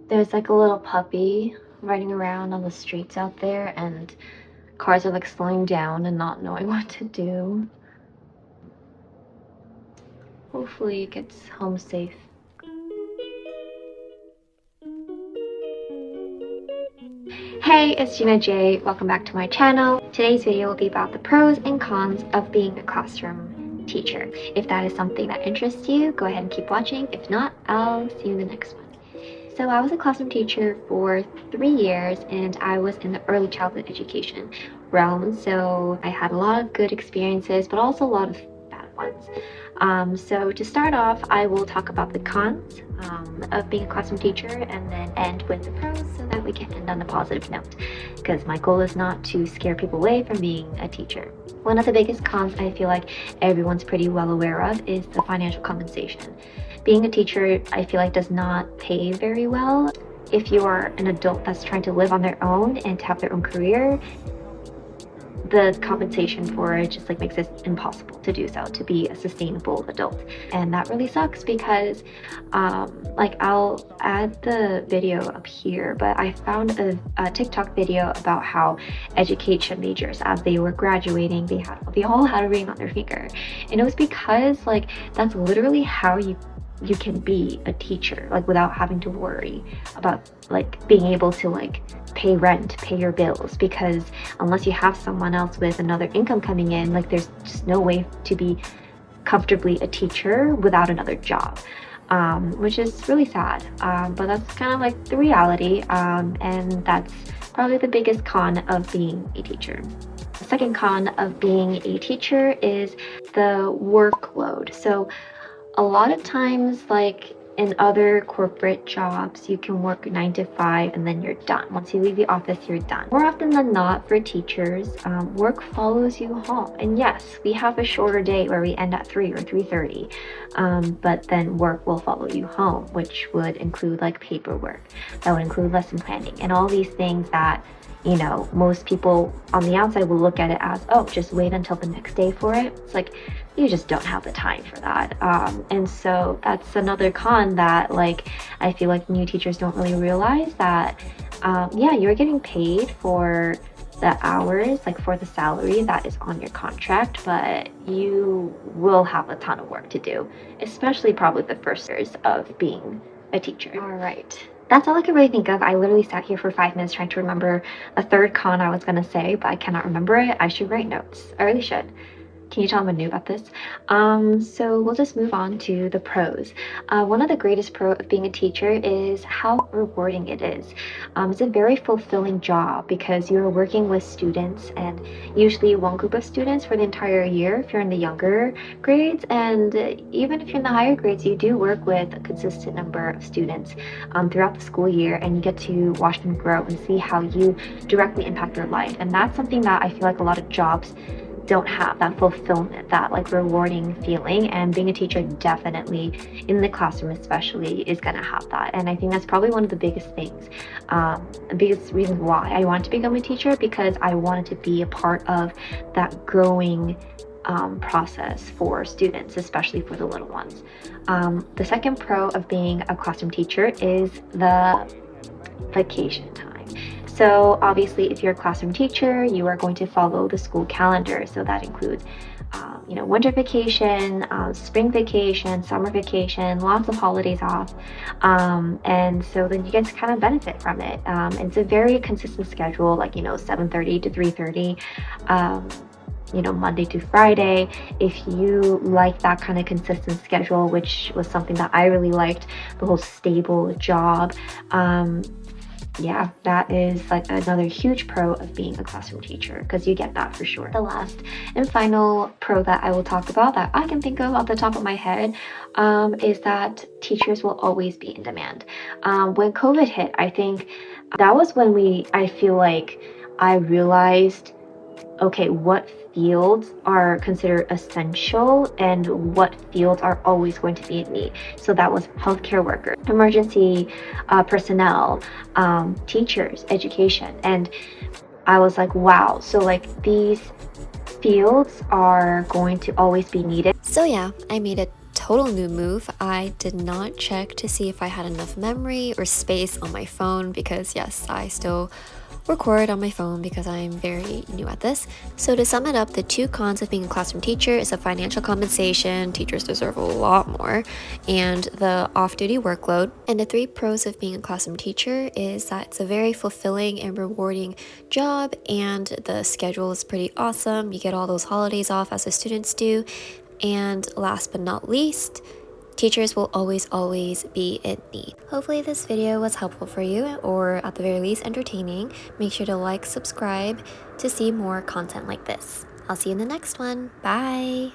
There's like a little puppy running around on the streets out there, and cars are like slowing down and not knowing what to do. Hopefully it gets home safe. Hey, it's Gina J. Welcome back to my channel. Today's video will be about the pros and cons of being a classroom teacher. If that is something that interests you, go ahead and keep watching. If not, I'll see you in the next one. So I was a classroom teacher for 3 years, and I was in the early childhood education realm. So I had a lot of good experiences, but also a lot of bad ones. So to start off, I will talk about the cons of being a classroom teacher, and then end with the pros so that we can end on a positive note, because my goal is not to scare people away from being a teacher. One of the biggest cons I feel like everyone's pretty well aware of is the financial compensation. Being a teacher, I feel like, does not pay very well. If you are an adult that's trying to live on their own and to have their own career, the compensation for it just like makes it impossible to do so, to be a sustainable adult. And that really sucks because like, I'll add the video up here, but I found a TikTok video about how education majors, as they were graduating, they all had a ring on their finger. And it was because like that's literally how you can be a teacher, like, without having to worry about like being able to like pay rent, pay your bills, because unless you have someone else with another income coming in, like, there's just no way to be comfortably a teacher without another job, which is really sad, but that's kind of like the reality, and that's probably the biggest con of being a teacher. The second con of being a teacher is the workload. So a lot of times, like in other corporate jobs, you can work 9 to 5 and then you're done. Once you leave the office, you're done. More often than not, for teachers, work follows you home. And yes, we have a shorter day where we end at 3 or 3:30, but then work will follow you home, which would include like paperwork, that would include lesson planning, and all these things that, you know, most people on the outside will look at it as, oh, just wait until the next day for it. It's like, you just don't have the time for that. And so that's another con that, like, I feel like new teachers don't really realize that, yeah, you're getting paid for the hours, like for the salary that is on your contract, but you will have a ton of work to do, especially probably the first years of being a teacher. All right. That's all I could really think of. I literally sat here for 5 minutes trying to remember a third con I was going to say, but I cannot remember it. I should write notes. I really should. Can you tell I'm new about this? So we'll just move on to the pros. One of the greatest pros of being a teacher is how rewarding it is. It's a very fulfilling job because you're working with students, and usually one group of students for the entire year if you're in the younger grades, and even if you're in the higher grades, you do work with a consistent number of students throughout the school year, and you get to watch them grow and see how you directly impact their life. And that's something that I feel like a lot of jobs don't have, that fulfillment, that like rewarding feeling, and being a teacher definitely, in the classroom especially, is gonna have that. And I think that's probably one of the biggest things, the biggest reason why I wanted to become a teacher, because I wanted to be a part of that growing process for students, especially for the little ones. The second pro of being a classroom teacher is the vacation time. So obviously, if you're a classroom teacher, you are going to follow the school calendar. So that includes, you know, winter vacation, spring vacation, summer vacation, lots of holidays off. And so then you get to kind of benefit from it. It's a very consistent schedule, like, you know, 7:30 to 3:30. You know, Monday to Friday. If you like that kind of consistent schedule, which was something that I really liked, the whole stable job, yeah, that is like another huge pro of being a classroom teacher, because you get that for sure. The last and final pro that I will talk about, that I can think of off the top of my head, is that teachers will always be in demand. When COVID hit, I think that was when I feel like I realized, okay, what fields are considered essential and what fields are always going to be in need. So that was healthcare workers, emergency personnel, teachers, education. And I was like, wow, so like these fields are going to always be needed. So yeah, I made it total new move, I did not check to see if I had enough memory or space on my phone because yes, I still record on my phone because I'm very new at this. So to sum it up, the 2 cons of being a classroom teacher is the financial compensation, teachers deserve a lot more, and the off-duty workload. And the 3 pros of being a classroom teacher is that it's a very fulfilling and rewarding job, and the schedule is pretty awesome. You get all those holidays off as the students do. And last but not least, teachers will always be in need. Hopefully this video was helpful for you, or at the very least entertaining. Make sure to like, subscribe to see more content like this. I'll see you in the next one. Bye!